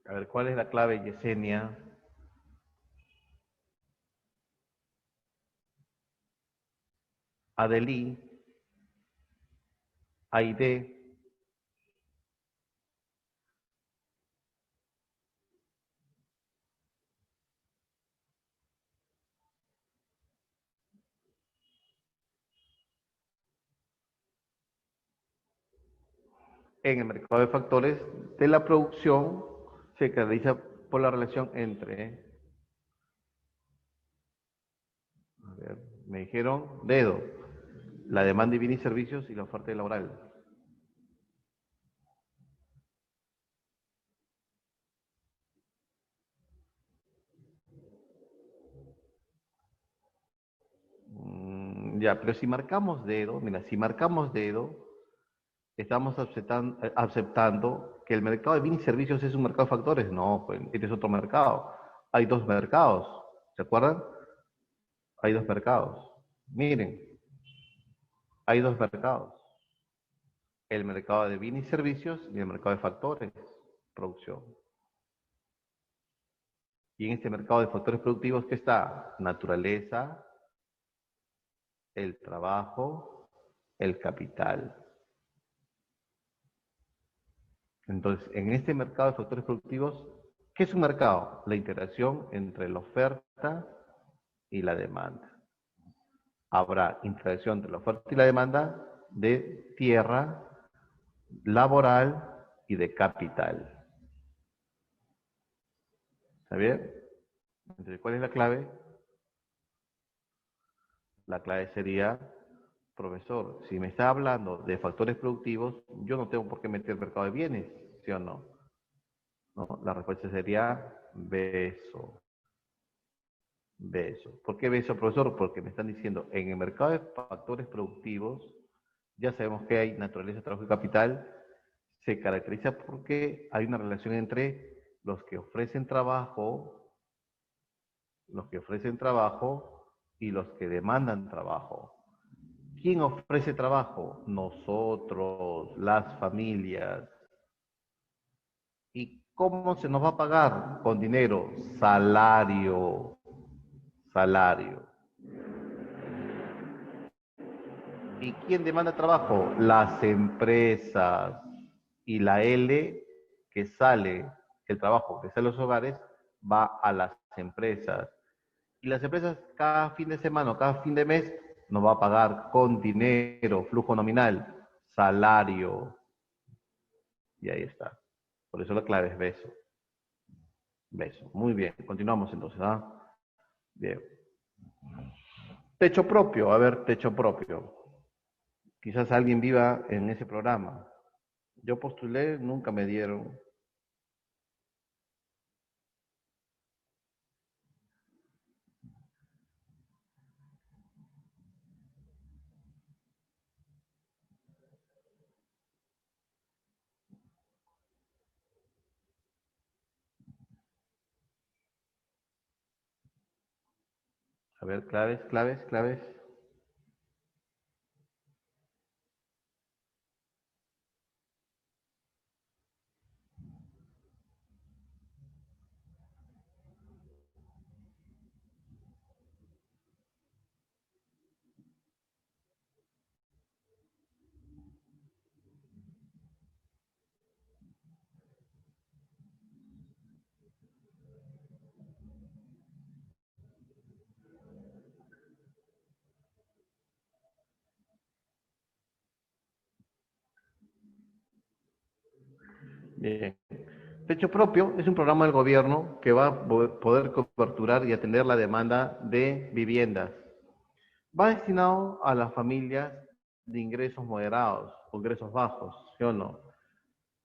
A ver, ¿cuál es la clave, Yesenia? Adelí, Aide, en el mercado de factores de la producción se caracteriza por la relación entre, a ver, me dijeron dedo, la demanda de bienes y servicios y la oferta laboral. Ya, pero si marcamos dedo, mira, si marcamos dedo, estamos aceptando que el mercado de bienes y servicios es un mercado de factores. No, pues este es otro mercado. Hay dos mercados, ¿se acuerdan? Hay dos mercados. Miren, hay dos mercados. El mercado de bienes y servicios y el mercado de factores, producción. Y en este mercado de factores productivos, ¿qué está? Naturaleza, el trabajo, el capital. Entonces, en este mercado de factores productivos, ¿qué es un mercado? La interacción entre la oferta y la demanda. Habrá interacción entre la oferta y la demanda de tierra, laboral y de capital. ¿Está bien? Entonces, ¿cuál es la clave? La clave sería, profesor, si me está hablando de factores productivos, yo no tengo por qué meter mercado de bienes, ¿sí o no? No, la respuesta sería beso. Beso. ¿Por qué beso, profesor? Porque me están diciendo, en el mercado de factores productivos, ya sabemos que hay naturaleza, trabajo y capital, se caracteriza porque hay una relación entre los que ofrecen trabajo y los que demandan trabajo. ¿Quién ofrece trabajo? Nosotros, las familias. ¿Y cómo se nos va a pagar? Con dinero, salario, salario. ¿Y quién demanda trabajo? Las empresas. Y la L que sale, el trabajo que sale a los hogares, va a las empresas. Y las empresas cada fin de semana o cada fin de mes nos va a pagar con dinero, flujo nominal, salario. Y ahí está. Por eso la clave es beso. Beso. Muy bien. Continuamos entonces. ¿Ah? Bien. Techo propio. A ver, techo propio. Quizás alguien viva en ese programa. Yo postulé, nunca me dieron. A ver, claves, claves, claves. Bien. Techo propio es un programa del gobierno que va a poder coberturar y atender la demanda de viviendas. Va destinado a las familias de ingresos moderados o ingresos bajos, ¿sí o no?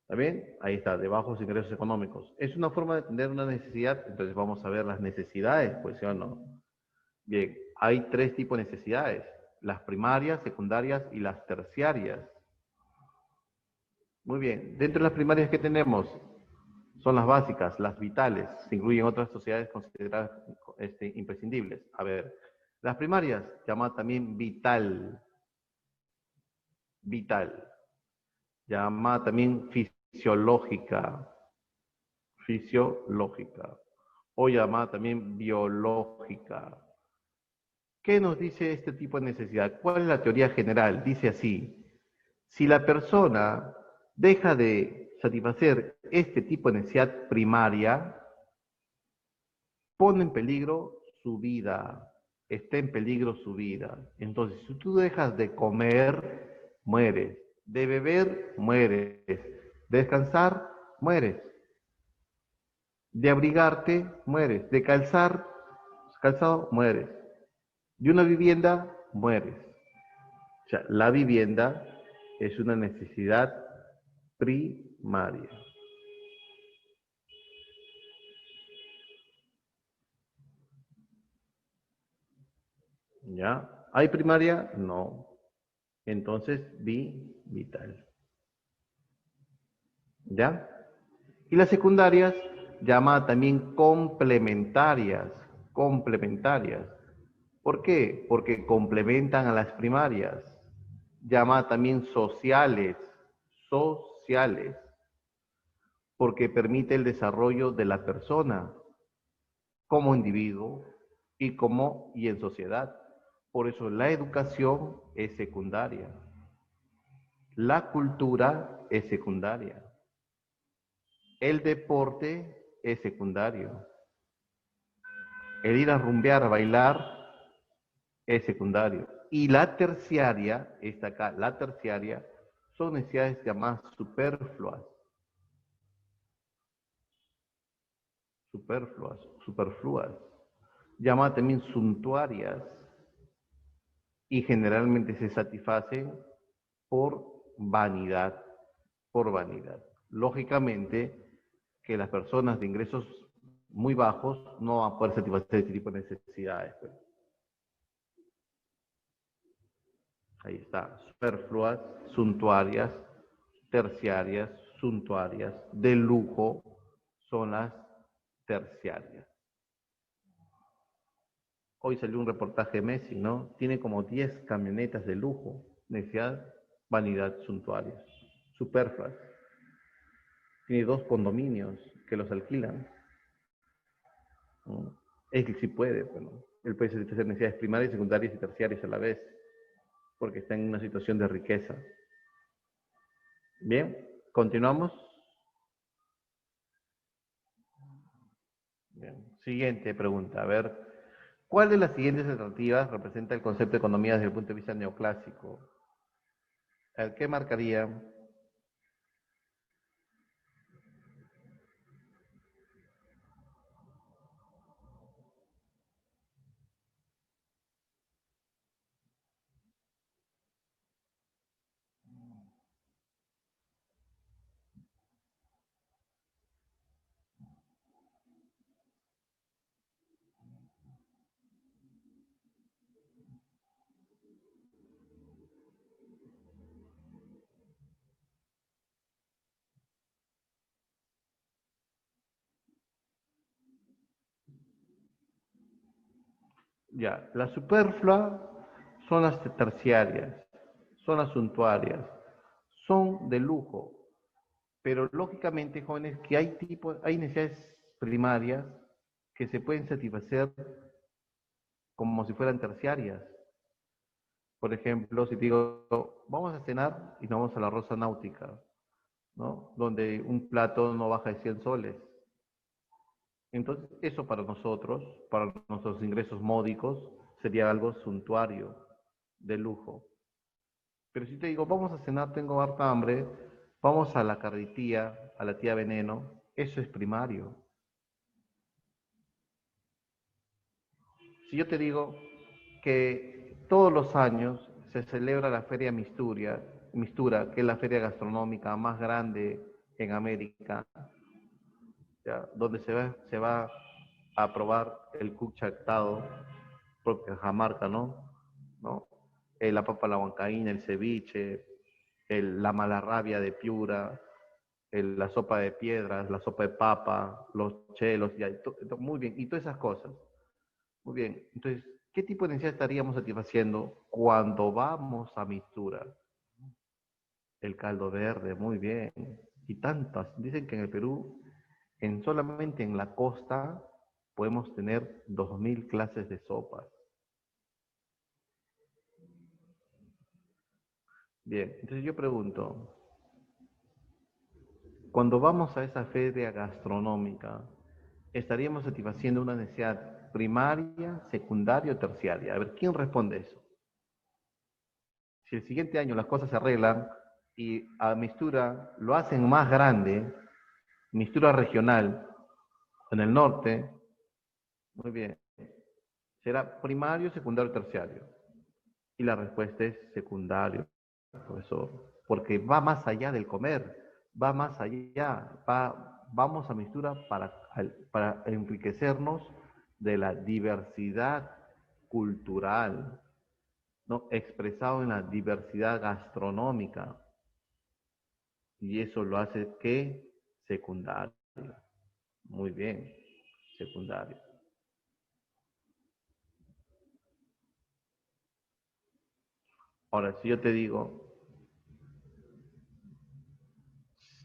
¿Está bien? Ahí está, de bajos ingresos económicos. Es una forma de atender una necesidad, entonces vamos a ver las necesidades, pues, ¿sí o no? Bien, hay tres tipos de necesidades, las primarias, secundarias y las terciarias. Muy bien, dentro de las primarias que tenemos son las básicas, las vitales, se incluyen otras sociedades consideradas imprescindibles. A ver, las primarias, llamada también vital, vital, llamada también fisiológica, fisiológica, o llamada también biológica. ¿Qué nos dice este tipo de necesidad? ¿Cuál es la teoría general? Dice así: si la persona deja de satisfacer este tipo de necesidad primaria, pone en peligro su vida, está en peligro su vida. Entonces, si tú dejas de comer, mueres. De beber, mueres. De descansar, mueres. De abrigarte, mueres. De calzado, mueres. De una vivienda, mueres. O sea, la vivienda es una necesidad primaria. ¿Ya? ¿Hay primaria? No. Entonces, vital. ¿Ya? Y las secundarias, llamadas también complementarias. Complementarias. ¿Por qué? Porque complementan a las primarias. Llamadas también sociales. Sociales. Porque permite el desarrollo de la persona como individuo y en sociedad. Por eso la educación es secundaria. La cultura es secundaria. El deporte es secundario. El ir a rumbear, a bailar, es secundario. Y la terciaria, esta acá, la terciaria, son necesidades llamadas superfluas. Superfluas. Llamadas también suntuarias. Y generalmente se satisfacen por vanidad. Por vanidad. Lógicamente, que las personas de ingresos muy bajos no van a poder satisfacer este tipo de necesidades. Pues. Ahí está, superfluas, suntuarias, terciarias, suntuarias, de lujo, son las terciarias. Hoy salió un reportaje de Messi, ¿no? Tiene como 10 camionetas de lujo, necesidad, vanidad, suntuarias, superfluas. Tiene 2 condominios que los alquilan. ¿No? Es que sí puede, bueno, él puede satisfacer necesidades primarias, secundarias y terciarias a la vez, porque está en una situación de riqueza. Bien, continuamos. Bien. Siguiente pregunta, a ver, ¿cuál de las siguientes alternativas representa el concepto de economía desde el punto de vista neoclásico? A ver, ¿qué marcaría? Ya, la superflua son las terciarias, son las suntuarias, son de lujo, pero lógicamente, jóvenes, que hay necesidades primarias que se pueden satisfacer como si fueran terciarias. Por ejemplo, si te digo, vamos a cenar y nos vamos a la Rosa Náutica, ¿no? Donde un plato no baja de 100 soles. Entonces, eso para nuestros ingresos módicos, sería algo suntuario, de lujo. Pero si te digo, vamos a cenar, tengo harta hambre, vamos a la carretilla, a la tía Veneno, eso es primario. Si yo te digo que todos los años se celebra la Feria Mistura, que es la feria gastronómica más grande en América, ¿ya? Donde se va a probar el cuchactado, propia Cajamarca, ¿no? La papa a la huancaína, el ceviche, la malarrabia de Piura, la sopa de piedras, la sopa de papa, los chelos, muy bien, y todas esas cosas. Muy bien, entonces, ¿qué tipo de necesidad estaríamos satisfaciendo cuando vamos a Mistura? El caldo verde, muy bien. Y tantas. Dicen que en el Perú solamente en la costa podemos tener 2000 clases de sopas. Bien, entonces yo pregunto, cuando vamos a esa feria gastronómica, ¿estaríamos satisfaciendo una necesidad primaria, secundaria o terciaria? A ver, ¿quién responde eso? Si el siguiente año las cosas se arreglan y a Mistura lo hacen más grande, Mistura regional, en el norte, muy bien, será primario, secundario, terciario. Y la respuesta es secundario, profesor, porque va más allá del comer, va más allá, vamos a Mistura para enriquecernos de la diversidad cultural, ¿no? Expresado en la diversidad gastronómica. Y eso lo hace ¿qué? Secundario. Muy bien, secundario. Ahora, si yo te digo,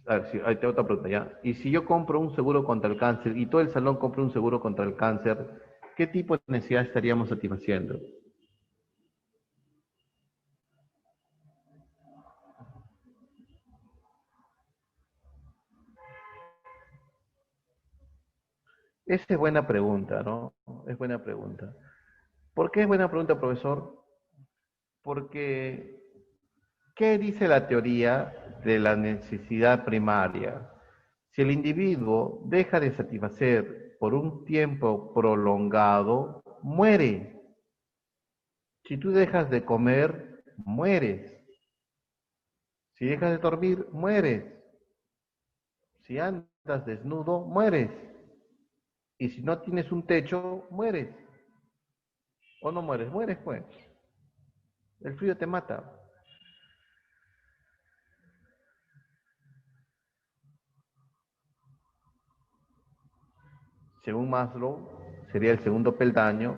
a ver, si, ahí te otra pregunta ya. Y si yo compro un seguro contra el cáncer y todo el salón compra un seguro contra el cáncer, ¿qué tipo de necesidad estaríamos satisfaciendo? Esa es buena pregunta, ¿no? Es buena pregunta. ¿Por qué es buena pregunta, profesor? Porque, ¿qué dice la teoría de la necesidad primaria? Si el individuo deja de satisfacer por un tiempo prolongado, muere. Si tú dejas de comer, mueres. Si dejas de dormir, mueres. Si andas desnudo, mueres. Y si no tienes un techo, mueres. ¿O no mueres? Mueres, pues. El frío te mata. Según Maslow, sería el segundo peldaño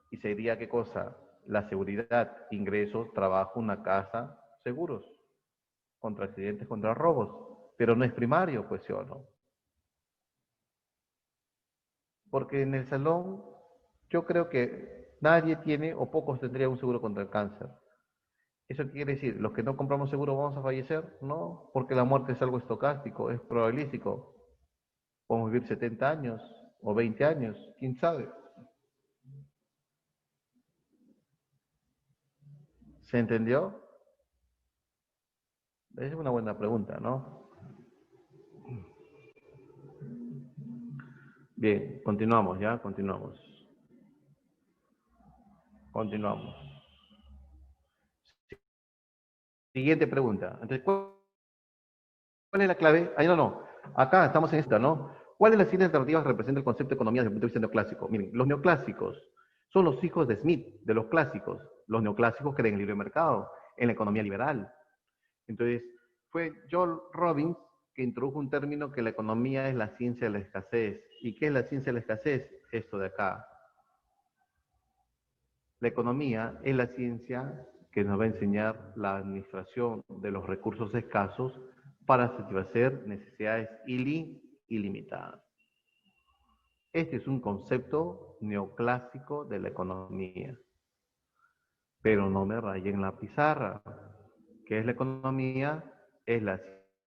y sería ¿qué cosa? La seguridad, ingresos, trabajo, una casa, seguros, contra accidentes, contra robos. Pero no es primario, pues sí o no. Porque en el salón yo creo que nadie tiene o pocos tendrían un seguro contra el cáncer. ¿Eso qué quiere decir? ¿Los que no compramos seguro vamos a fallecer? No, porque la muerte es algo estocástico, es probabilístico. Podemos vivir 70 años o 20 años, quién sabe. ¿Se entendió? Es una buena pregunta, ¿no? Bien, continuamos, ¿ya? Continuamos. Continuamos. Siguiente pregunta. Entonces, ¿cuál es la clave? Ahí no, no. Acá estamos en esta, ¿no? ¿Cuál de las ciencias alternativas representa el concepto de economía desde el punto de vista neoclásico? Miren, los neoclásicos son los hijos de Smith, de los clásicos. Los neoclásicos creen en el libre mercado, en la economía liberal. Entonces, fue John Robbins que introdujo un término que la economía es la ciencia de la escasez. ¿Y qué es la ciencia de la escasez? Esto de acá. La economía es la ciencia que nos va a enseñar la administración de los recursos escasos para satisfacer necesidades ilimitadas. Este es un concepto neoclásico de la economía, pero no me rayen la pizarra. ¿Qué es la economía? Es la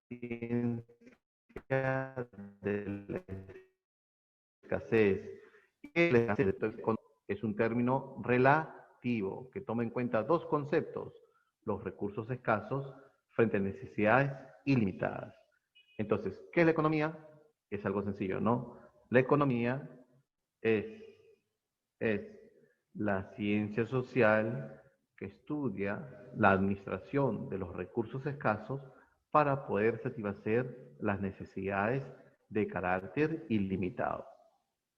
ciencia de la escasez. Y la escasez es un término relativo que toma en cuenta dos conceptos, los recursos escasos frente a necesidades ilimitadas. Entonces, ¿qué es la economía? Es algo sencillo, ¿no? La economía es, es la ciencia social que estudia la administración de los recursos escasos para poder satisfacer las necesidades de carácter ilimitado.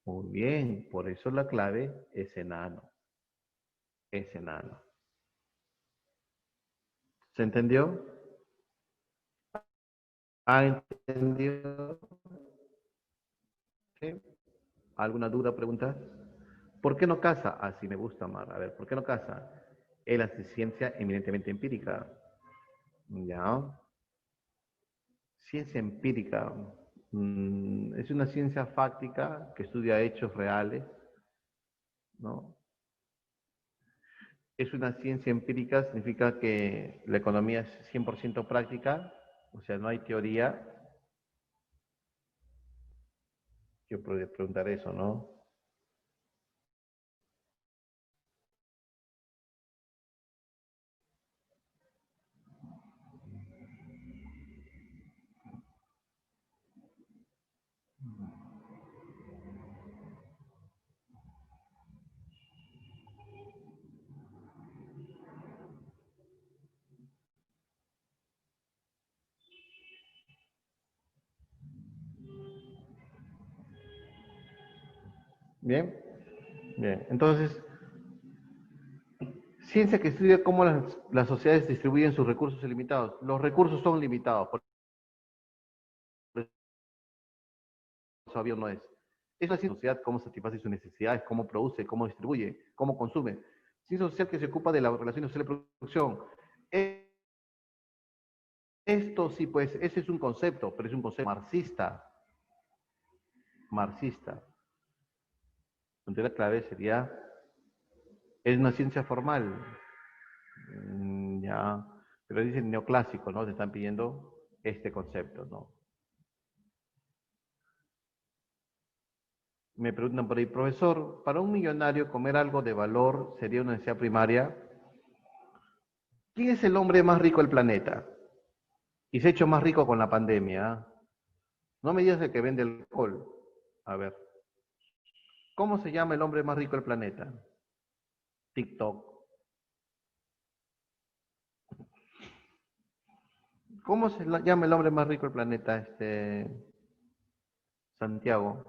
Muy bien, por eso la clave es enano. Es enano. ¿Se entendió? ¿Ha entendido? ¿Sí? ¿Alguna duda, pregunta? ¿Por qué no casa? Así me gusta, Mar. A ver, ¿por qué no casa? Es la ciencia eminentemente empírica. ¿Ya? Ciencia empírica. Es una ciencia fáctica que estudia hechos reales, ¿no? Es una ciencia empírica, significa que la economía es 100% práctica, o sea, no hay teoría. Yo podría preguntar eso, ¿no? Bien, bien. Entonces, ciencia que estudia cómo las sociedades distribuyen sus recursos ilimitados. Los recursos son limitados, por eso avión no es. Es la ciencia social, cómo satisface sus necesidades, cómo produce, cómo distribuye, cómo consume. Ciencia social que se ocupa de la relación social de producción. Esto sí, pues, ese es un concepto, pero es un concepto marxista. Marxista. Entonces la clave sería, es una ciencia formal. Ya, pero dicen neoclásico, ¿no? Te están pidiendo este concepto, ¿no? Me preguntan por ahí, profesor, para un millonario comer algo de valor sería una necesidad primaria. ¿Quién es el hombre más rico del planeta? Y se ha hecho más rico con la pandemia. ¿Ah? No me digas el que vende alcohol. A ver, ¿cómo se llama el hombre más rico del planeta? TikTok. ¿Cómo se llama el hombre más rico del planeta? Santiago,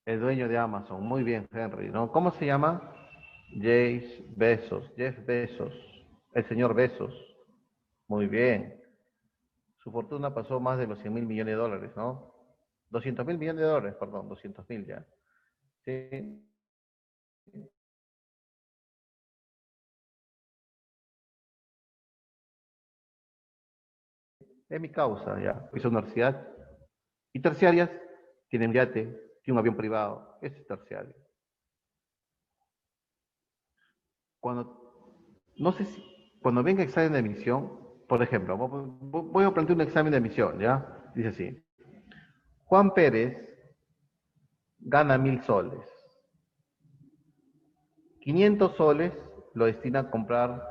el dueño de Amazon. Muy bien, Henry, ¿no? ¿Cómo se llama? Jeff Bezos, el señor Bezos. Muy bien. Su fortuna pasó más de los 100 mil millones de dólares, ¿no? 200 mil millones de dólares, perdón, 200 mil ya. Sí, es mi causa, ya. Hizo universidad. Y terciarias, tienen yate, tiene un avión privado. Ese es terciario. No sé si, cuando venga examen de admisión, por ejemplo, voy a plantear un examen de admisión, ¿ya? Dice así, Juan Pérez gana 1.000 soles. 500 soles lo destina a comprar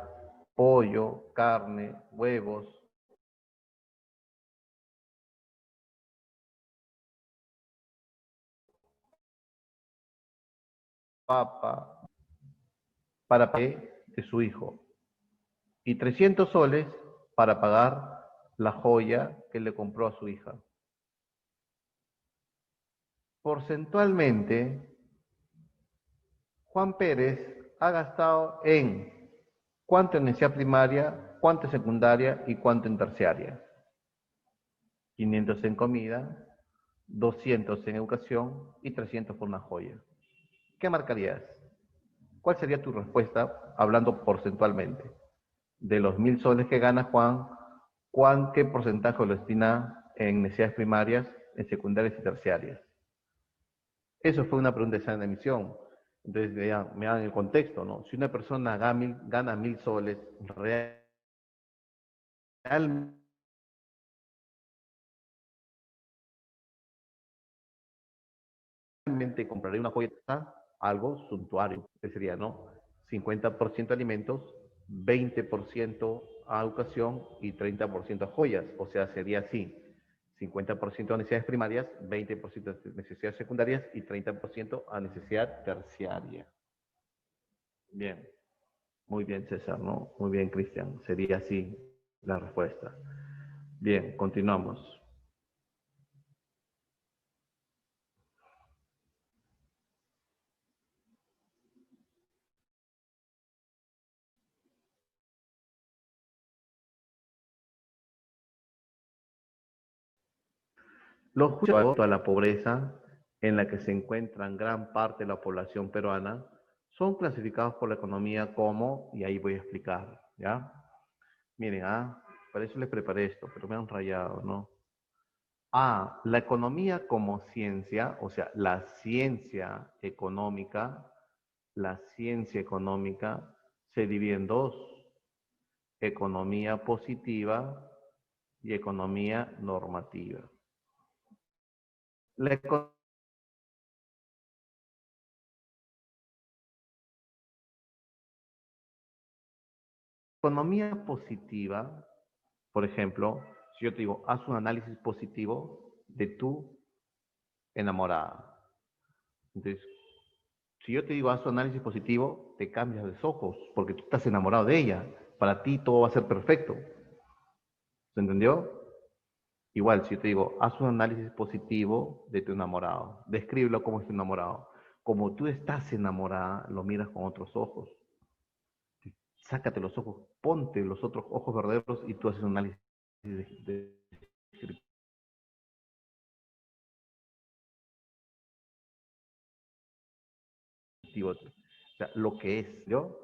pollo, carne, huevos, papa, para pagar de su hijo. Y 300 soles para pagar la joya que le compró a su hija. Porcentualmente, Juan Pérez ha gastado en cuánto en necesidad primaria, cuánto en secundaria y cuánto en terciaria. 500 en comida, 200 en educación y 300 por una joya. ¿Qué marcarías? ¿Cuál sería tu respuesta hablando porcentualmente? De los 1.000 soles que gana Juan, ¿qué porcentaje lo destina en necesidades primarias, en secundarias y terciarias? Eso fue una pregunta de examen de admisión. Entonces me dan el contexto, ¿no? Si una persona gana 1.000 soles, realmente compraría una joya, algo suntuario, que sería, ¿no? 50% alimentos, 20% a educación y 30% a joyas. O sea, sería así. 50% a necesidades primarias, 20% a necesidades secundarias y 30% a necesidad terciaria. Bien, muy bien César, ¿no? Muy bien Cristian, sería así la respuesta. Bien, continuamos. Los juicios a la pobreza en la que se encuentran gran parte de la población peruana son clasificados por la economía como, y ahí voy a explicar, ¿ya? Miren, para eso les preparé esto, pero me han rayado, ¿no? La economía como ciencia, o sea, la ciencia económica se divide en dos: economía positiva y economía normativa. La economía positiva, por ejemplo, si yo te digo, haz un análisis positivo de tu enamorada. Entonces, si yo te digo, haz un análisis positivo, te cambias de ojos, porque tú estás enamorado de ella. Para ti todo va a ser perfecto. ¿Se entendió? Igual, si yo te digo, haz un análisis positivo de tu enamorado, descríbelo como es tu enamorado. Como tú estás enamorada, lo miras con otros ojos. Sácate los ojos, ponte los otros ojos verdaderos y tú haces un análisis descriptivo. O sea, lo que es, ¿yo?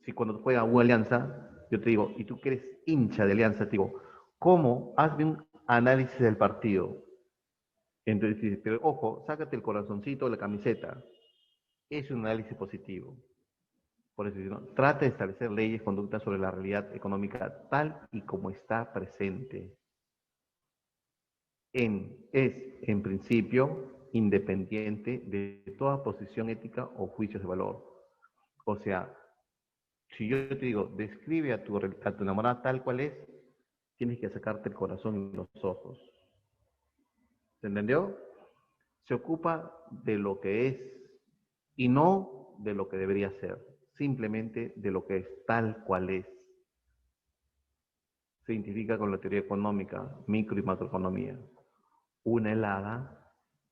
Si cuando juega una alianza, yo te digo, y tú que eres hincha de alianza, te digo, ¿cómo? Hazme un análisis del partido. Entonces dices, pero ojo, sácate el corazoncito de la camiseta. Es un análisis positivo. Por eso, ¿no? Trata de establecer leyes, conductas sobre la realidad económica tal y como está presente. Es, en principio, independiente de toda posición ética o juicios de valor. O sea, si yo te digo, describe a tu enamorada tal cual es, tienes que sacarte el corazón y los ojos. ¿Se entendió? Se ocupa de lo que es y no de lo que debería ser, simplemente de lo que es tal cual es. Se identifica con la teoría económica, micro y macroeconomía. Una helada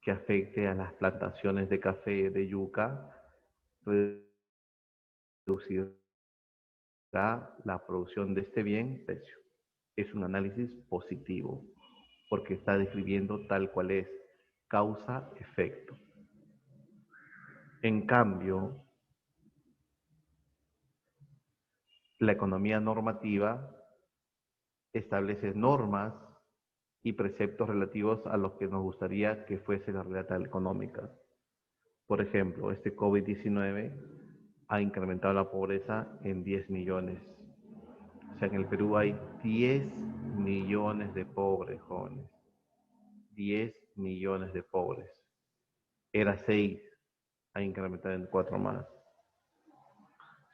que afecte a las plantaciones de café, de yuca, reducirá la producción de este bien, precio. Es un análisis positivo, porque está describiendo tal cual es, causa-efecto. En cambio, la economía normativa establece normas y preceptos relativos a lo que nos gustaría que fuese la realidad económica. Por ejemplo, este COVID-19 ha incrementado la pobreza en 10 millones. O sea, en el Perú hay 10 millones de pobres, jóvenes. 10 millones de pobres. Era 6, ha incrementado en 4 más.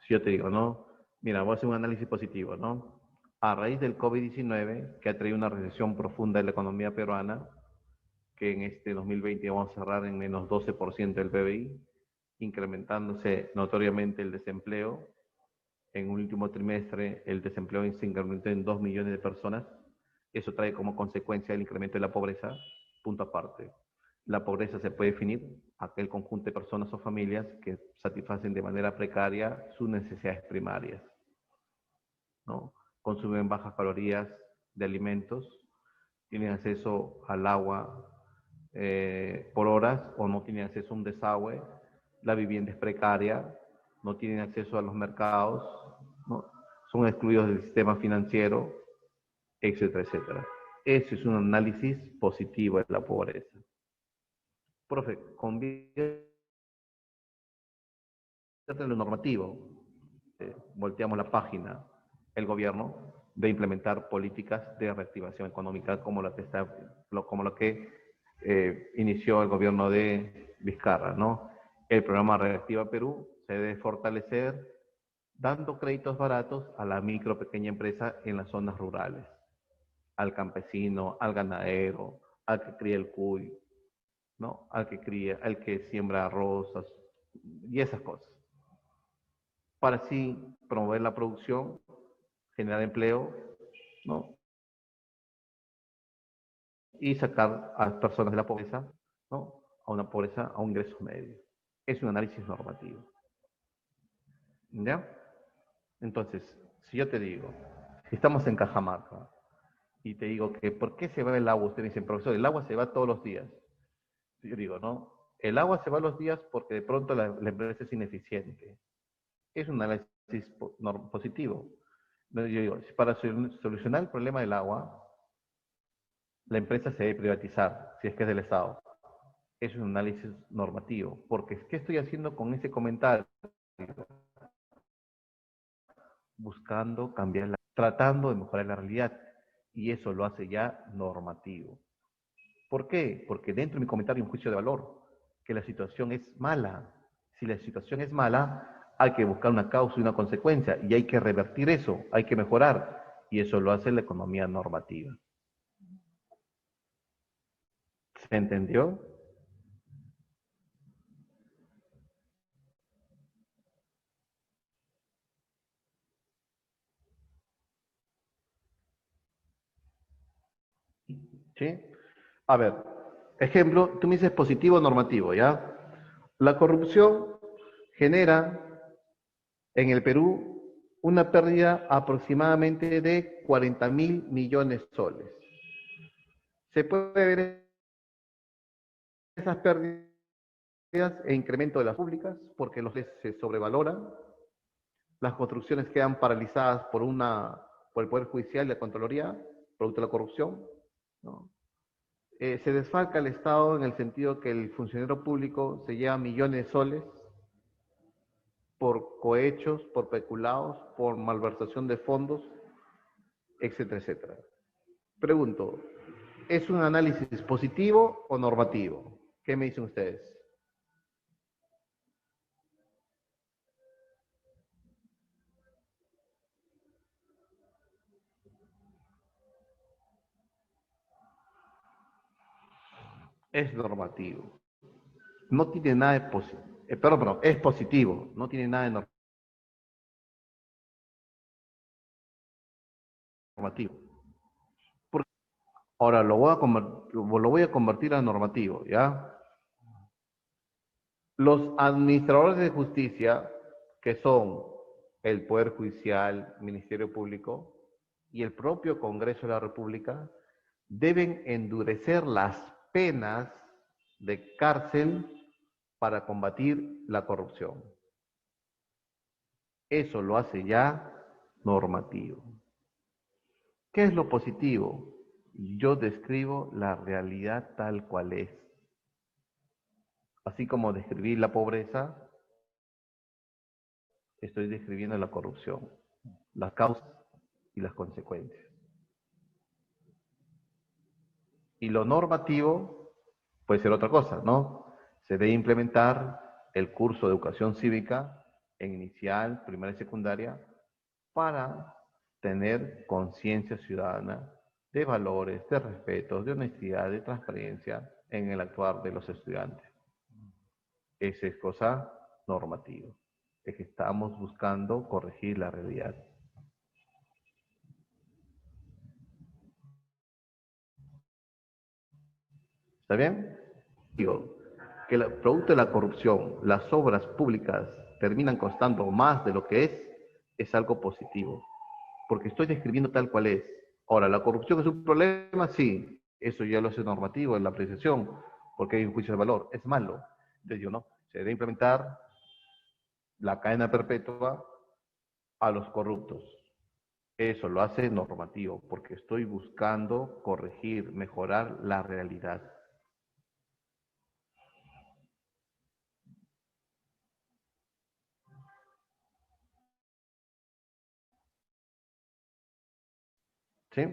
Si yo te digo, ¿no? Mira, voy a hacer un análisis positivo, ¿no? A raíz del COVID-19, que ha traído una recesión profunda en la economía peruana, que en este 2020 vamos a cerrar en menos 12% del PBI, incrementándose notoriamente el desempleo. En un último trimestre el desempleo se incrementó en 2 millones de personas. Eso trae como consecuencia el incremento de la pobreza. Punto aparte. La pobreza se puede definir aquel conjunto de personas o familias que satisfacen de manera precaria sus necesidades primarias, ¿no? Consumen bajas calorías de alimentos, tienen acceso al agua por horas o no tienen acceso a un desagüe, la vivienda es precaria, no tienen acceso a los mercados, ¿no? Son excluidos del sistema financiero, etcétera, etcétera. Eso es un análisis positivo de la pobreza. Profe, convierte en lo normativo. Volteamos la página. El gobierno de implementar políticas de reactivación económica como la que, inició el gobierno de Vizcarra, ¿no? El programa Reactiva Perú se debe fortalecer dando créditos baratos a la micro pequeña empresa en las zonas rurales, al campesino, al ganadero, al que cría el cuy, ¿no? Al que siembra rosas y esas cosas. Para así promover la producción, generar empleo, ¿no? Y sacar a personas de la pobreza, ¿no? A una pobreza, a un ingreso medio. Es un análisis normativo. ¿Ya? Entonces, si yo te digo, estamos en Cajamarca, y te digo que ¿por qué se va el agua? Ustedes dicen, profesor, el agua se va todos los días. Yo digo, no, el agua se va los días porque de pronto la empresa es ineficiente. Es un análisis positivo. Yo digo, para solucionar el problema del agua, la empresa se debe privatizar, si es que es del Estado. Eso es un análisis normativo, porque ¿qué estoy haciendo con ese comentario? Buscando cambiar tratando de mejorar la realidad, y eso lo hace ya normativo. ¿Por qué? Porque dentro de mi comentario hay un juicio de valor, que la situación es mala. Si la situación es mala, hay que buscar una causa y una consecuencia, y hay que revertir eso, hay que mejorar, y eso lo hace la economía normativa. ¿Se entendió? ¿Sí? A ver, ejemplo, tú me dices positivo normativo, ¿ya? La corrupción genera en el Perú una pérdida aproximadamente de 40.000 millones de soles. Se puede ver esas pérdidas e incremento de las públicas porque los leyes se sobrevaloran, las construcciones quedan paralizadas por el Poder Judicial y la Contraloría, producto de la corrupción, ¿no? Se desfalca el Estado en el sentido que el funcionario público se lleva millones de soles por cohechos, por peculados, por malversación de fondos, etcétera, etcétera. Pregunto, ¿es un análisis positivo o normativo? ¿Qué me dicen ustedes? Es normativo. No tiene nada de positivo. Perdón, es positivo. No tiene nada de normativo. Ahora lo voy a convertir a normativo, ¿ya? Los administradores de justicia, que son el Poder Judicial, Ministerio Público y el propio Congreso de la República, deben endurecer las penas de cárcel para combatir la corrupción. Eso lo hace ya normativo. ¿Qué es lo positivo? Yo describo la realidad tal cual es. Así como describí la pobreza, estoy describiendo la corrupción, las causas y las consecuencias. Y lo normativo puede ser otra cosa, ¿no? Se debe implementar el curso de educación cívica en inicial, primaria y secundaria para tener conciencia ciudadana de valores, de respeto, de honestidad, de transparencia en el actuar de los estudiantes. Esa es cosa normativa. Es que estamos buscando corregir la realidad. ¿Está bien? Digo, que el producto de la corrupción, las obras públicas terminan costando más de lo que es algo positivo, porque estoy describiendo tal cual es. Ahora, ¿la corrupción es un problema? Sí, eso ya lo hace normativo en la apreciación, porque hay un juicio de valor, es malo. Entonces yo no, se debe implementar la cadena perpetua a los corruptos. Eso lo hace normativo, porque estoy buscando corregir, mejorar la realidad. ¿Sí?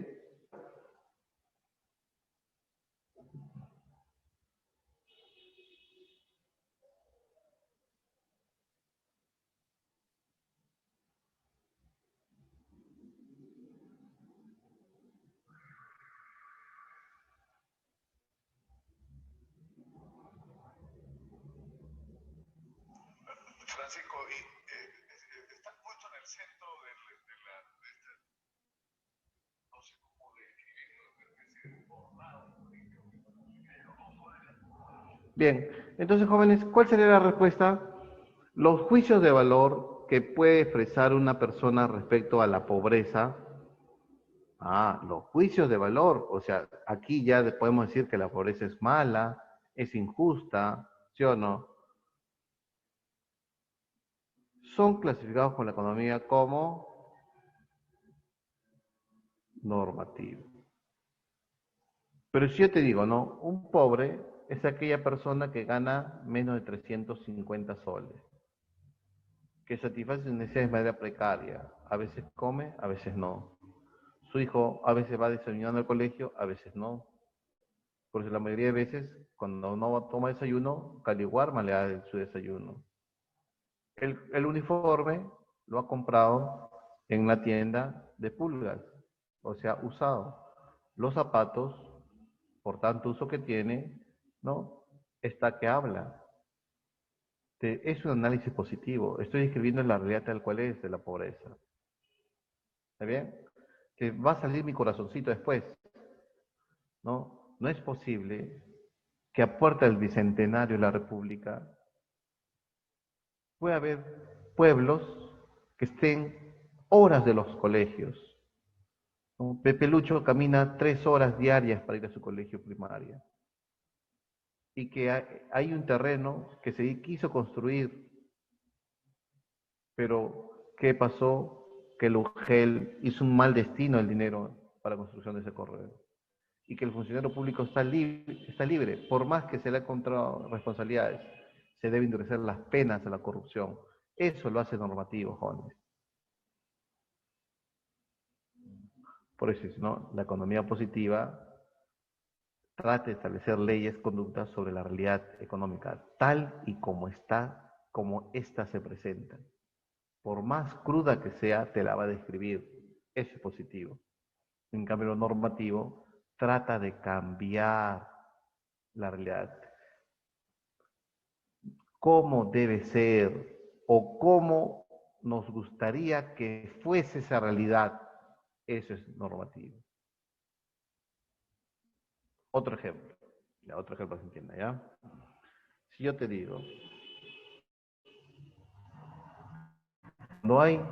Francisco, y estás puesto en el centro de la, de esta, no sé cómo describirlo, una especie de borrado político. Bien, entonces jóvenes, ¿cuál sería la respuesta? Los juicios de valor que puede expresar una persona respecto a la pobreza. Los juicios de valor, o sea, aquí ya podemos decir que la pobreza es mala, es injusta, ¿sí o no? Son clasificados por la economía como normativos. Pero si yo te digo, ¿no? Un pobre es aquella persona que gana menos de 350 soles, que satisface sus necesidades de manera precaria. A veces come, a veces no. Su hijo a veces va desayunando al colegio, a veces no. Porque la mayoría de veces, cuando no toma desayuno, Caliwarma le da su desayuno. El uniforme lo ha comprado en la tienda de pulgas, o sea, usado. Los zapatos, por tanto uso que tiene, ¿no? Está que habla. Es un análisis positivo. Estoy describiendo la realidad tal cual es de la pobreza. ¿Está bien? Que va a salir mi corazoncito después, ¿no? No es posible que a puerta del bicentenario de la República pueda haber pueblos que estén horas de los colegios, ¿no? Pepe Lucho camina 3 horas diarias para ir a su colegio primario. Y que hay un terreno que se quiso construir, pero ¿qué pasó? Que el UGEL hizo un mal destino el dinero para la construcción de ese corredor. Y que el funcionario público está libre, por más que se le ha encontrado responsabilidades, se deben endurecer las penas a la corrupción. Eso lo hace normativo, jóvenes. Por eso, ¿no? La economía positiva trata de establecer leyes, conductas sobre la realidad económica, tal y como está, como ésta se presenta. Por más cruda que sea, te la va a describir. Eso es positivo. En cambio, lo normativo trata de cambiar la realidad. Cómo debe ser o cómo nos gustaría que fuese esa realidad. Eso es normativo. Otro ejemplo. Ya, otro ejemplo que se entienda, ¿ya? Si yo te digo, cuando hay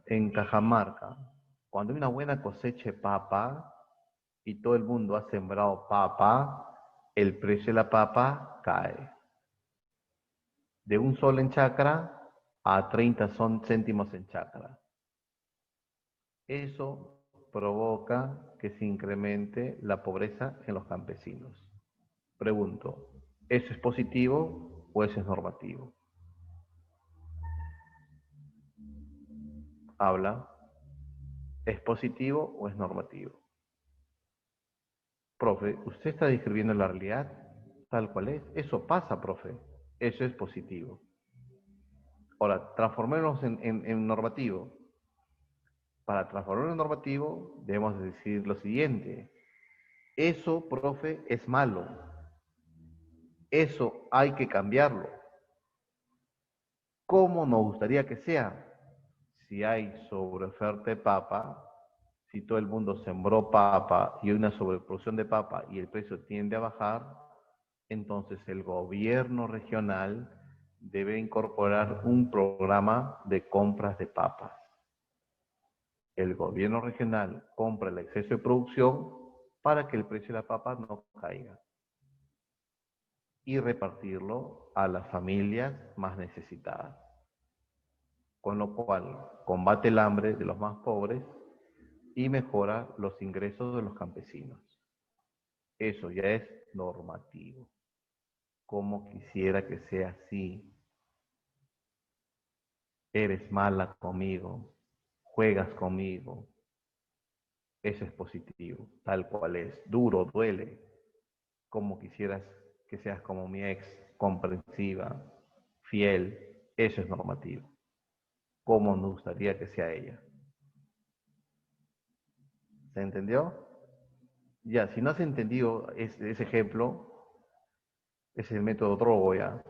en Cajamarca, cuando hay una buena cosecha de papa y todo el mundo ha sembrado papa, el precio de la papa cae. De 1 sol en chacra a 30 céntimos en chacra. Eso provoca que se incremente la pobreza en los campesinos. Pregunto, ¿eso es positivo o eso es normativo? Habla, ¿es positivo o es normativo? Profe, ¿usted está describiendo la realidad tal cual es? Eso pasa, profe. Eso es positivo. Ahora, transformémonos en normativo. Para transformarlo en normativo, debemos decir lo siguiente. Eso, profe, es malo. Eso hay que cambiarlo. ¿Cómo nos gustaría que sea? Si hay sobreoferta de papa, si todo el mundo sembró papa y hay una sobreproducción de papa y el precio tiende a bajar, entonces el gobierno regional debe incorporar un programa de compras de papas. El gobierno regional compra el exceso de producción para que el precio de la papa no caiga y repartirlo a las familias más necesitadas. Con lo cual combate el hambre de los más pobres y mejora los ingresos de los campesinos. Eso ya es normativo. Como quisiera que sea así. Eres mala conmigo, juegas conmigo. Eso es positivo, tal cual es. Duro, duele. Como quisieras que seas como mi ex, comprensiva, fiel. Eso es normativo. Como nos gustaría que sea ella. ¿Se entendió? Ya, si no has entendido ese ejemplo, es el método Drogo ya. En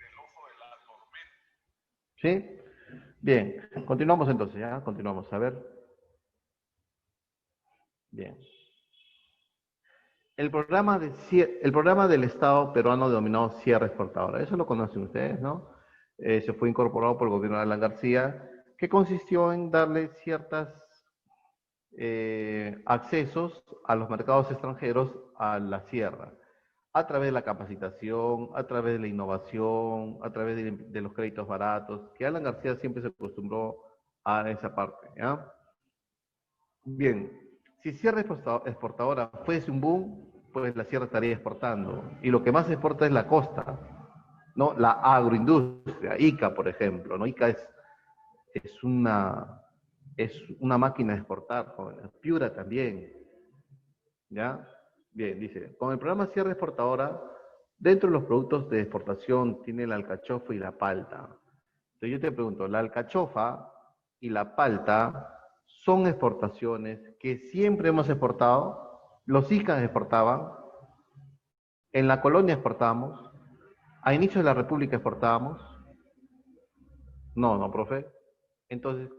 el ojo de la tormenta. ¿Sí? Bien, continuamos entonces, ¿ya? Continuamos, a ver. Bien. El programa del Estado peruano denominado Cierre Exportadora, eso lo conocen ustedes, ¿no? Se fue incorporado por el gobierno de Alan García, que consistió en darle ciertos accesos a los mercados extranjeros a la sierra. a través de la capacitación, a través de la innovación, a través de los créditos baratos, que Alan García siempre se acostumbró a esa parte, ¿ya? Bien, si Sierra Exportadora fuese un boom, pues la Sierra estaría exportando. Y lo que más exporta es la costa, ¿no? La agroindustria, ICA, por ejemplo, ¿no? ICA es una, es una máquina de exportar, jóvenes. Piura también, ¿ya? Bien, dice, con el programa Sierra Exportadora, dentro de los productos de exportación tiene la alcachofa y la palta. Entonces yo te pregunto, ¿la alcachofa y la palta son exportaciones que siempre hemos exportado? Los incas exportaban, en la colonia exportábamos, a inicios de la República exportábamos. No, no, profe. Entonces,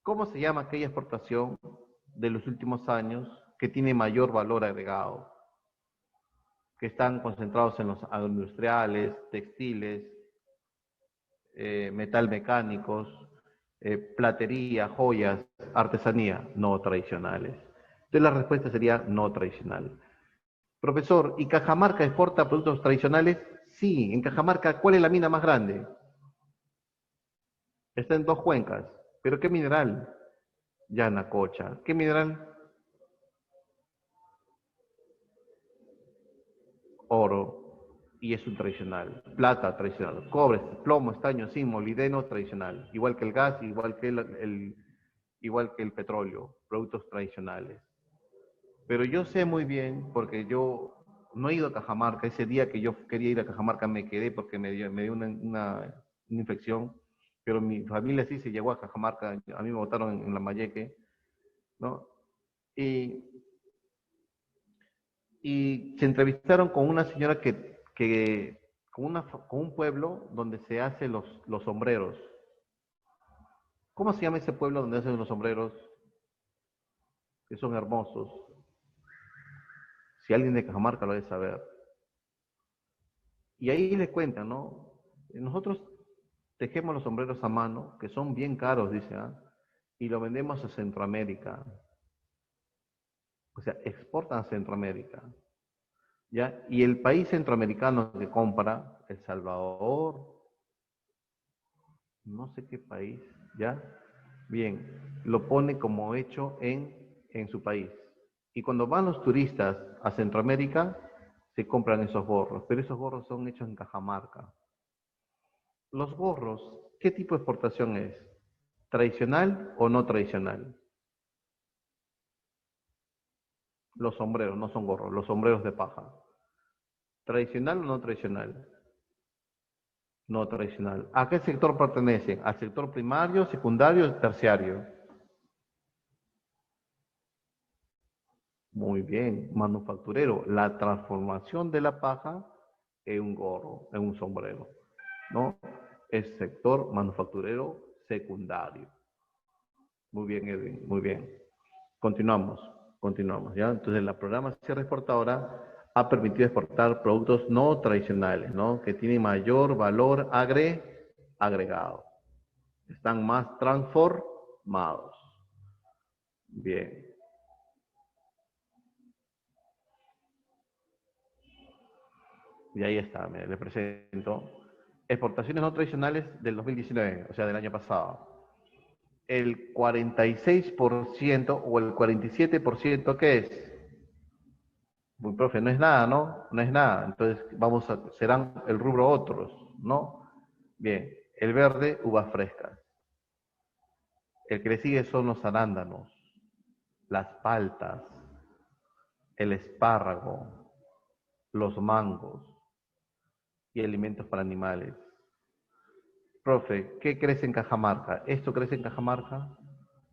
¿cómo se llama aquella exportación de los últimos años que tiene mayor valor agregado? Que están concentrados en los agroindustriales, textiles, metal mecánicos, platería, joyas, artesanía, no tradicionales. Entonces la respuesta sería no tradicional. Profesor, ¿y Cajamarca exporta productos tradicionales? Sí, en Cajamarca, ¿cuál es la mina más grande? Está en dos cuencas. ¿Pero qué mineral? Yanacocha. ¿Qué mineral? Oro. Y es un tradicional. Plata tradicional. Cobre, plomo, estaño, zinc, molibdeno tradicional. Igual que el gas, igual que el petróleo. Productos tradicionales. Pero yo sé muy bien, porque yo no he ido a Cajamarca. Ese día que yo quería ir a Cajamarca me quedé porque me dio una infección. Pero mi familia sí se llegó a Cajamarca. A mí me botaron en Lambayeque, ¿no? Y, y se entrevistaron con una señora con un pueblo donde se hacen los sombreros. ¿Cómo se llama ese pueblo donde hacen los sombreros? Que son hermosos. Si alguien de Cajamarca lo debe saber. Y ahí les cuentan, ¿no? Nosotros tejemos los sombreros a mano, que son bien caros, dice, ¿ah? Y lo vendemos a Centroamérica. O sea, exportan a Centroamérica. ¿Ya? Y el país centroamericano que compra, El Salvador, no sé qué país, ¿ya? Bien, lo pone como hecho en su país. Y cuando van los turistas a Centroamérica, se compran esos gorros, pero esos gorros son hechos en Cajamarca. Los gorros, ¿qué tipo de exportación es? ¿Tradicional o no tradicional? Los sombreros, no son gorros, los sombreros de paja. ¿Tradicional o no tradicional? No tradicional. ¿A qué sector pertenecen? ¿Al sector primario, secundario, terciario? Muy bien, manufacturero. La transformación de la paja en un gorro, en un sombrero, ¿no? Es sector manufacturero secundario. Muy bien, Edwin, muy bien. Continuamos, continuamos, ¿ya? Entonces, la programa Sierra Exportadora ha permitido exportar productos no tradicionales, ¿no? Que tienen mayor valor agregado. Están más transformados. Bien. Y ahí está, mire, le presento. Exportaciones no tradicionales del 2019, o sea, del año pasado. El 46% o el 47%, ¿qué es? Muy profe, no es nada, ¿no? No es nada. Entonces, serán el rubro otros, ¿no? Bien, el verde, uvas frescas. El que le sigue son los arándanos, las paltas, el espárrago, los mangos y alimentos para animales. Profe, ¿qué crece en Cajamarca? ¿Esto crece en Cajamarca?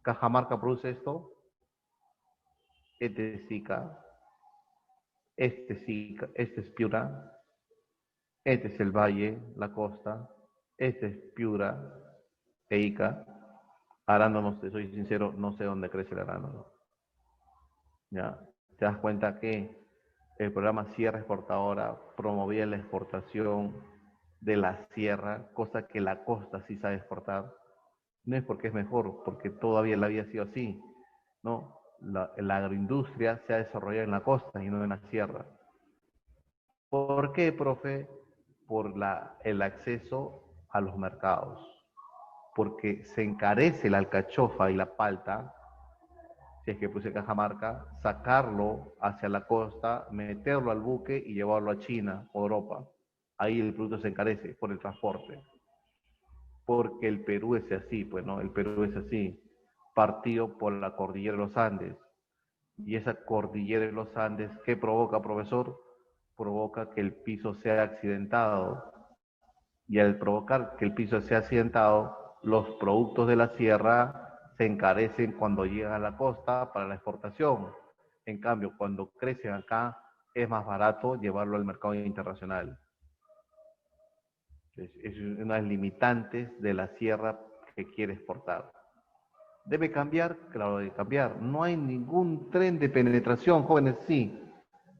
¿Cajamarca produce esto? Este es Sica, este es Piura, este es el valle, la costa, este es Piura e Ica. Arándanos, te soy sincero, no sé dónde crece el arándano. ¿Ya? Te das cuenta que el programa Sierra Exportadora promovía la exportación de la sierra, cosa que la costa sí sabe exportar. No es porque es mejor, porque todavía la había sido así, ¿no? La agroindustria se ha desarrollado en la costa y no en la sierra. ¿Por qué, profe? Por el acceso a los mercados. Porque se encarece la alcachofa y la palta, si es que puse Cajamarca, sacarlo hacia la costa, meterlo al buque y llevarlo a China o Europa. Ahí el producto se encarece por el transporte. Porque el Perú es así, pues, ¿no? El Perú es así, partido por la cordillera de los Andes. Y esa cordillera de los Andes, ¿qué provoca, profesor? Provoca que el piso sea accidentado. Y al provocar que el piso sea accidentado, los productos de la sierra se encarecen cuando llegan a la costa para la exportación. En cambio, cuando crecen acá, es más barato llevarlo al mercado internacional. Es una de las limitantes de la sierra que quiere exportar. ¿Debe cambiar? Claro, debe cambiar. No hay ningún tren de penetración, jóvenes, sí.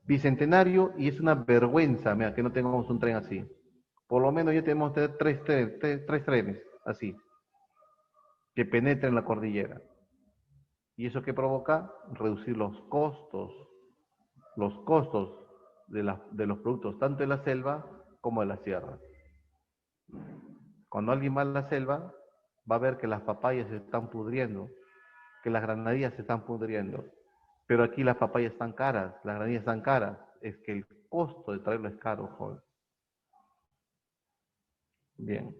Bicentenario, y es una vergüenza, mira, que no tengamos un tren así. Por lo menos ya tenemos tres trenes así, que penetren la cordillera. ¿Y eso qué provoca? Reducir los costos de los productos, tanto de la selva como de la sierra. Cuando alguien va a la selva, va a ver que las papayas se están pudriendo, que las granadillas se están pudriendo. Pero aquí las papayas están caras, las granadillas están caras. Es que el costo de traerlo es caro, joven. Bien.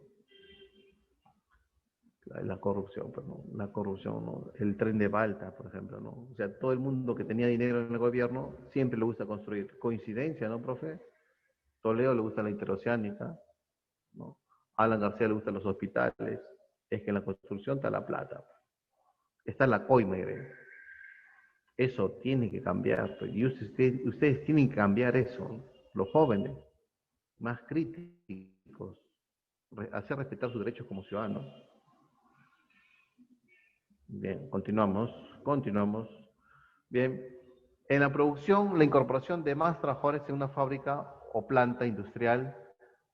La corrupción, pues, ¿no? La corrupción, ¿no? El tren de Balta, por ejemplo, ¿no? O sea, todo el mundo que tenía dinero en el gobierno siempre le gusta construir. Coincidencia, ¿no, profe? Toledo le gusta la interoceánica, ¿no? Alan García le gustan los hospitales. Es que en la construcción está la plata. Está la coima, eso tiene que cambiar. Pues, y ustedes tienen que cambiar eso, los jóvenes, más críticos, hacer respetar sus derechos como ciudadanos. Bien, continuamos. Bien, en la producción, la incorporación de más trabajadores en una fábrica o planta industrial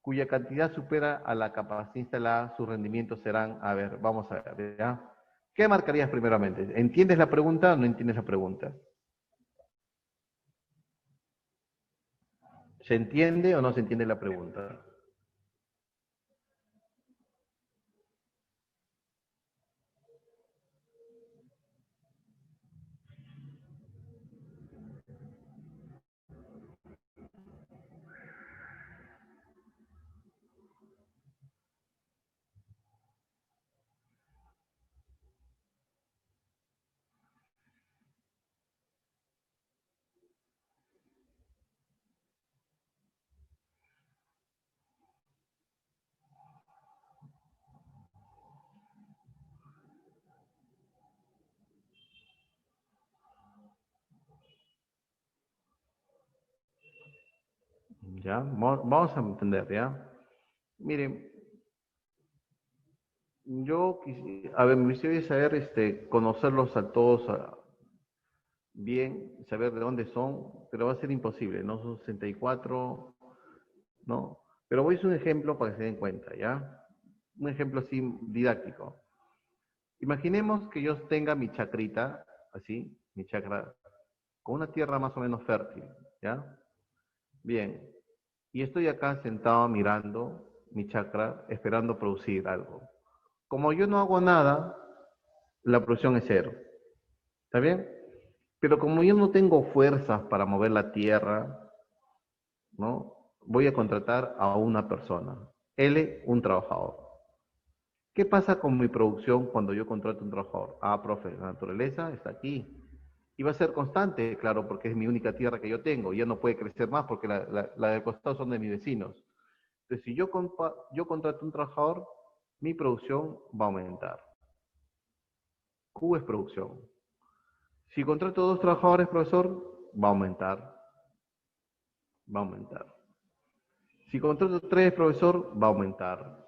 cuya cantidad supera a la capacidad instalada, sus rendimientos serán, a ver, vamos a ver, ¿ya? ¿Qué marcarías primeramente? ¿Entiendes la pregunta o no entiendes la pregunta? ¿Se entiende o no se entiende la pregunta? ¿Ya? Vamos a entender, ¿ya? Miren, a ver, me gustaría saber, conocerlos a todos bien, saber de dónde son, pero va a ser imposible, ¿no? Son 64, ¿no? Pero voy a hacer un ejemplo para que se den cuenta, ¿ya? Un ejemplo así didáctico. Imaginemos que yo tenga mi chacrita, así, mi chacra, con una tierra más o menos fértil, ¿ya? Bien. Y estoy acá sentado mirando mi chakra, esperando producir algo. Como yo no hago nada, la producción es cero. ¿Está bien? Pero como yo no tengo fuerzas para mover la tierra, ¿no? Voy a contratar a una persona. Él, un trabajador. ¿Qué pasa con mi producción cuando yo contrato a un trabajador? Ah, profe, la naturaleza está aquí. Y va a ser constante, claro, porque es mi única tierra que yo tengo. Ya no puede crecer más porque la del costado son de mis vecinos. Entonces, si yo contrato un trabajador, mi producción va a aumentar. Q es producción. Si contrato dos trabajadores, profesor, va a aumentar. Va a aumentar. Si contrato tres, profesor, va a aumentar.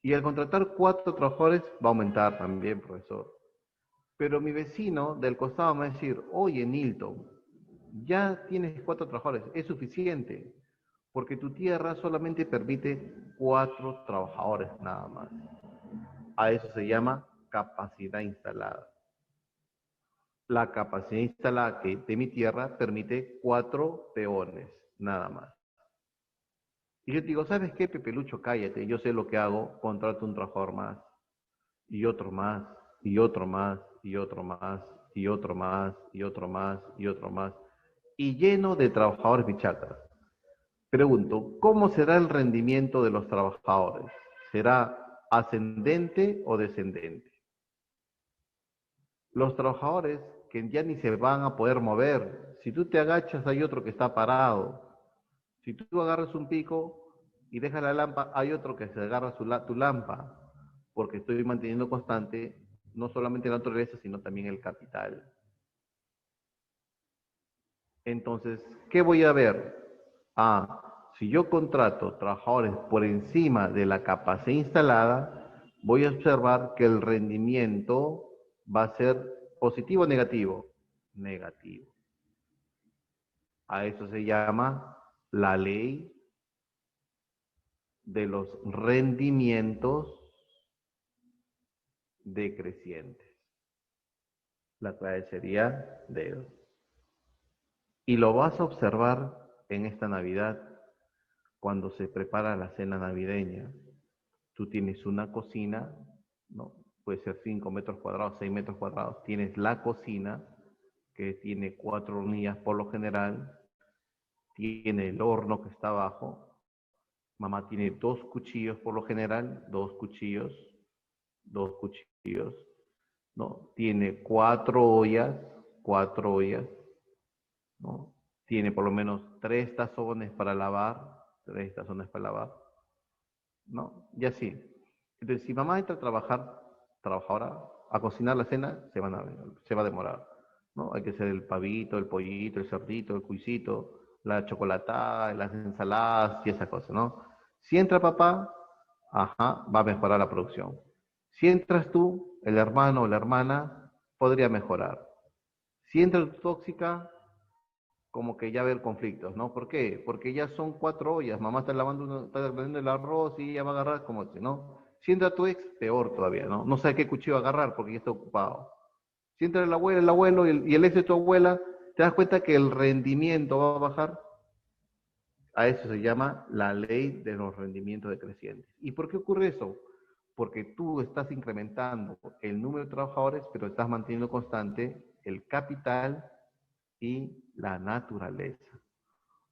Y al contratar cuatro trabajadores, va a aumentar también, profesor. Pero mi vecino del costado me va a decir, oye, Nilton, ya tienes cuatro trabajadores, es suficiente, porque tu tierra solamente permite cuatro trabajadores nada más. A eso se llama capacidad instalada. La capacidad instalada que de mi tierra permite 4 peones, nada más. Y yo te digo, ¿sabes qué, Pepe Lucho? Cállate, yo sé lo que hago, contrato un trabajador más, y otro más, y otro más, y otro más, y otro más, y otro más, y otro más, y lleno de trabajadores bichacas. Pregunto, ¿cómo será el rendimiento de los trabajadores? ¿Será ascendente o descendente? Los trabajadores que ya ni se van a poder mover, si tú te agachas hay otro que está parado, si tú agarras un pico y dejas la lámpara, hay otro que se agarra tu lámpara, porque estoy manteniendo constante no solamente la naturaleza, sino también el capital. Entonces, ¿qué voy a ver? Si yo contrato trabajadores por encima de la capacidad instalada, voy a observar que el rendimiento va a ser positivo o negativo. Negativo. A eso se llama la ley de los rendimientos decrecientes. La clave sería D. Y lo vas a observar en esta Navidad, cuando se prepara la cena navideña. Tú tienes una cocina, ¿no? Puede ser 5 metros cuadrados, 6 metros cuadrados. Tienes la cocina, que tiene 4 hornillas por lo general. Tiene el horno que está abajo. Mamá tiene 2 cuchillos por lo general, 2 cuchillos, 2 cuchillos, ¿no? Tiene 4 ollas, ¿no? Tiene por lo menos 3 tazones para lavar, 3 tazones para lavar, ¿no? Y así. Entonces, si mamá entra a trabajar, trabajadora, a cocinar la cena, se va a demorar, ¿no? Hay que hacer el pavito, el pollito, el cerdito, el cuisito, la chocolatada, las ensaladas y esas cosas, ¿no? Si entra papá, va a mejorar la producción. Si entras tú, el hermano o la hermana, podría mejorar. Si entra tu tóxica, como que ya haber conflictos, ¿no? ¿Por qué? Porque ya son 4 ollas, mamá está está lavando el arroz y ella va a agarrar como que, ¿no? Si entra tu ex, peor todavía, ¿no? No sabe qué cuchillo agarrar porque ya está ocupado. Si entra la abuela, el abuelo y el ex de tu abuela, te das cuenta que el rendimiento va a bajar. A eso se llama la ley de los rendimientos decrecientes. ¿Y por qué ocurre eso? Porque tú estás incrementando el número de trabajadores, pero estás manteniendo constante el capital y la naturaleza.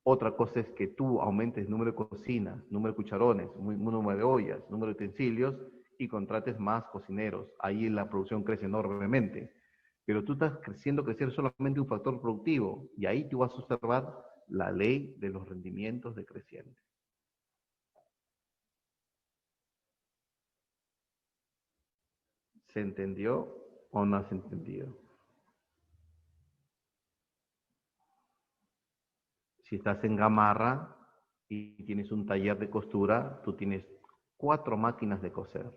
Otra cosa es que tú aumentes el número de cocinas, número de cucharones, número de ollas, número de utensilios y contrates más cocineros. Ahí la producción crece enormemente. Pero tú estás creciendo crecer solamente un factor productivo y ahí tú vas a observar la ley de los rendimientos decrecientes. ¿Se entendió o no has entendido? Si estás en Gamarra y tienes un taller de costura, tú tienes 4 máquinas de coser.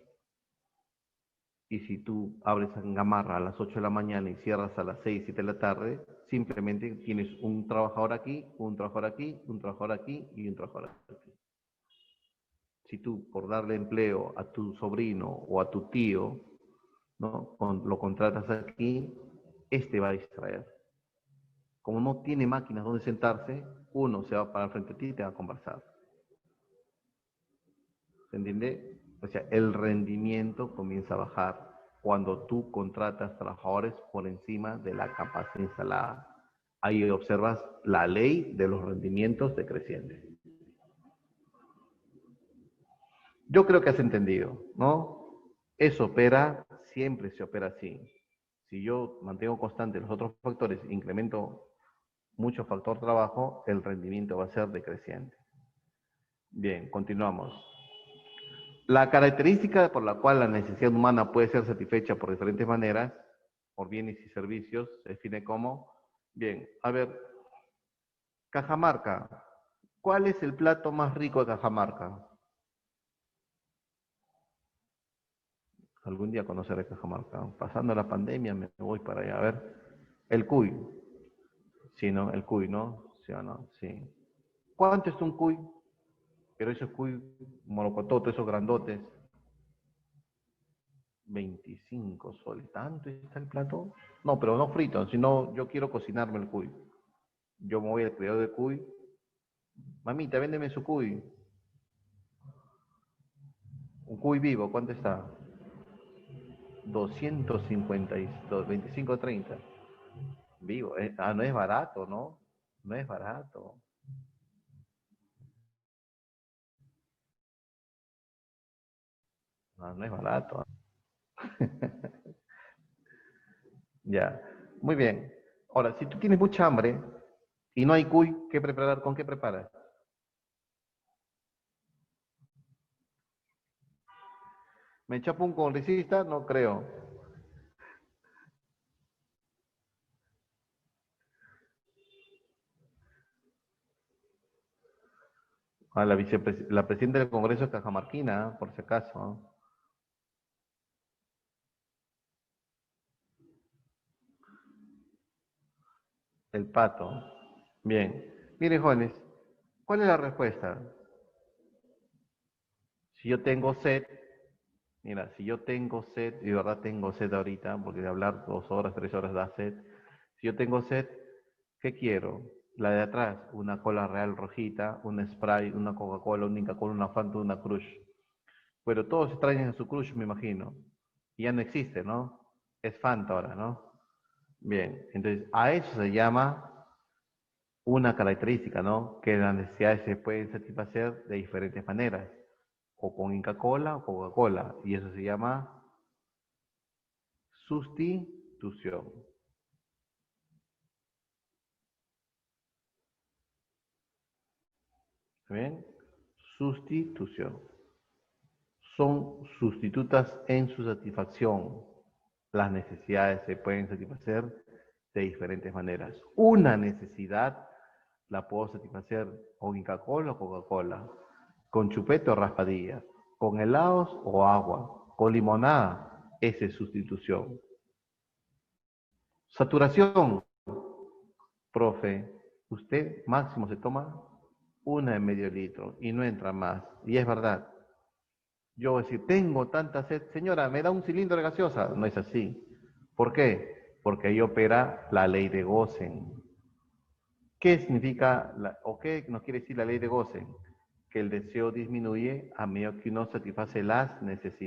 Y si tú abres en Gamarra a las 8 de la mañana y cierras a las 6, 7 de la tarde, simplemente tienes un trabajador aquí, un trabajador aquí, un trabajador aquí y un trabajador aquí. Si tú, por darle empleo a tu sobrino o a tu tío, ¿no? Lo contratas aquí, este va a distraer. Como no tiene máquinas donde sentarse, uno se va para el frente de ti y te va a conversar. ¿Se entiende? O sea, el rendimiento comienza a bajar cuando tú contratas trabajadores por encima de la capacidad instalada. Ahí observas la ley de los rendimientos decrecientes. Yo creo que has entendido, ¿no? Eso opera, siempre se opera así. Si yo mantengo constante los otros factores, incremento mucho factor trabajo, el rendimiento va a ser decreciente. Bien, continuamos. La característica por la cual la necesidad humana puede ser satisfecha por diferentes maneras, por bienes y servicios, se define como, bien, a ver, Cajamarca. ¿Cuál es el plato más rico de Cajamarca? Algún día conoceré Cajamarca. Pasando la pandemia me voy para allá. A ver, el cuy. Sí, ¿no? El cuy, ¿no? ¿Sí o no? Sí. ¿Cuánto es un cuy? Pero esos cuy morocototes, esos grandotes. 25 soles. ¿Tanto está el plato? No, pero no frito, sino yo quiero cocinarme el cuy. Yo me voy al criador de cuy. Mamita, véndeme su cuy. Un cuy vivo, ¿cuánto está? 250, 25, 30. Vivo. No es barato, ¿no? No es barato. No, no es barato. Ya. Muy bien. Ahora, si tú tienes mucha hambre y no hay cuy, ¿qué preparar? ¿Con qué preparas? ¿Me chapo un congresista? No creo. La presidenta del Congreso es cajamarquina, por si acaso. El pato. Bien. Miren, jóvenes, ¿cuál es la respuesta? Si yo tengo sed, mira, si yo tengo sed, y de verdad tengo sed ahorita, porque de hablar 2 horas, 3 horas da sed. Si yo tengo sed, ¿qué quiero? La de atrás, una cola real rojita, un Sprite, una Coca-Cola, un Inca-Cola, una Fanta, una Crush. Pero todos extrañan su Crush, me imagino. Y ya no existe, ¿no? Es Fanta ahora, ¿no? Bien, entonces a eso se llama una característica, ¿no? Que las necesidades se pueden satisfacer de diferentes maneras, o con Inca-Cola o Coca-Cola, y eso se llama sustitución. ¿Está bien? Sustitución. Son sustitutas en su satisfacción. Las necesidades se pueden satisfacer de diferentes maneras. Una necesidad la puedo satisfacer con Inca-Cola o Coca-Cola, con chupete o raspadilla, con helados o agua, con limonada, esa es sustitución. Saturación, profe, usted máximo se toma una de medio litro y no entra más. Y es verdad. Yo voy a decir, tengo tanta sed, señora, ¿me da un cilindro de gaseosa? No es así. ¿Por qué? Porque ahí opera la ley de Gosen. ¿Qué significa o qué nos quiere decir la ley de Gosen? Que el deseo disminuye a medida que uno satisface las necesidades.